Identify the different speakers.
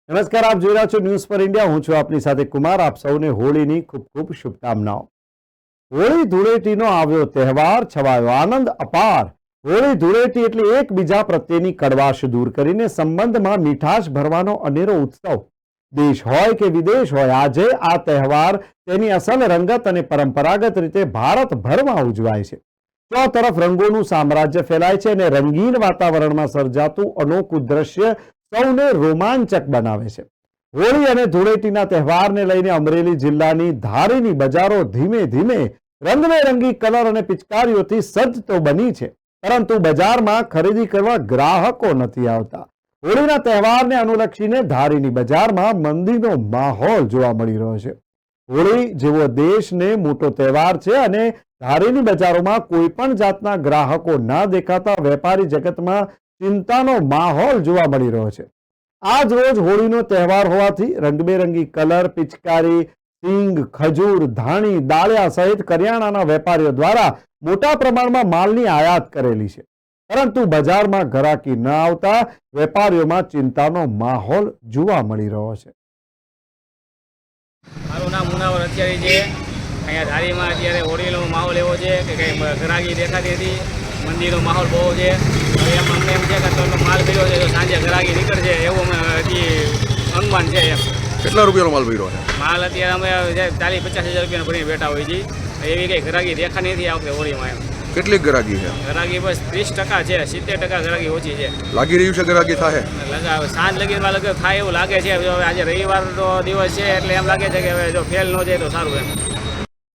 Speaker 1: નમસ્કાર, આપ જોઈ રહ્યા છો ન્યૂઝ ફોર ઇન્ડિયા। હું છું આપની સાથે કુમાર। આપ સૌને હોળીની ખૂબ ખૂબ શુભકામનાઓ। હોળી ધૂળેટીનો આવ્યો તહેવાર, છવાયો આનંદ અપાર। હોળી ધૂળેટી એટલે એકબીજા પ્રત્યેની કડવાશ દૂર કરીને સંબંધમાં મીઠાશ ભરવાનો અનેરો ઉત્સવ। દેશ હોય કે વિદેશ હોય, આજે આ તહેવાર તેની અસલ રંગત અને પરંપરાગત રીતે ભારતભરમાં ઉજવાય છે। ચો તરફ રંગોનું સામ્રાજ્ય ફેલાય છે અને રંગીન વાતાવરણમાં સર્જાતું અનોખું દ્રશ્ય સૌને રોમાંચક બનાવે છે। હોળી અને ધૂળેટીના તહેવારને લઈને અમરેલી જિલ્લાની ધારીની બજારો ધીમે ધીમે રંગબેરંગી કલર અને પિચકારીઓથી સજ્જ તો બની છે, પરંતુ બજારમાં ખરીદી કરવા ગ્રાહકો નથી આવતા। હોળીના તહેવારને અનુલક્ષીને ધારીની બજારમાં મંદીનો માહોલ જોવા મળી રહ્યો છે। હોળી જેવો દેશને મોટો તહેવાર છે અને ધારીની બજારોમાં કોઈ પણ જાતના ગ્રાહકો ના દેખાતા વેપારી જગતમાં ચિંતાનો માહોલ જોવા મળી રહ્યો છે। આજ રોજ હોળીનો તહેવાર હોવાથી રંગબેરંગી કલર, પિચકારી, સિંગ, ખજૂર, ધાણી, દાળિયા સહિત કરિયાણાના વેપારીઓ દ્વારા મોટા પ્રમાણમાં માલની આયાત કરેલી છે, પરંતુ બજારમાં ઘરાકી ન આવતા વેપારીઓમાં ચિંતાનો માહોલ જોવા મળી રહ્યો છે।
Speaker 2: મારું નામ મુનાવર અત્યારે છે। અહીંયા ધારીમાં અત્યારે હોળીનો માહોલ એવો છે કે કંઈ ગ્રાહકી દેખાતી નથી, મંદીનો માહોલ બહુ છે। હવે એમ અમને એમ છે કે આટલો માલ ભર્યો છે તો સાંજે ગ્રાહકી નીકળશે એવું અમે હજી અનુમાન છે। એમ
Speaker 3: કેટલા રૂપિયાનો માલ ભર્યો છે?
Speaker 2: માલ અત્યારે અમે 40-50 હજાર રૂપિયાનો ભરીને બેઠા હોય છીએ। એવી કંઈ ગ્રાહકી દેખાતી નથી આ વખતે હોળીમાં। એમ
Speaker 3: કેટલી ગ્રાહકી છે?
Speaker 2: ગ્રાહકી બસ 30% છે, 70% ગ્રાહકી ઓછી છે।
Speaker 3: લાગી રહ્યું છે ગ્રાહકી થાય?
Speaker 2: સાંજ લગીનમાં લગભગ થાય એવું લાગે છે। હવે આજે રવિવારનો દિવસ છે એટલે એમ લાગે છે કે હવે જો ફેલ ન જાય તો સારું એમ।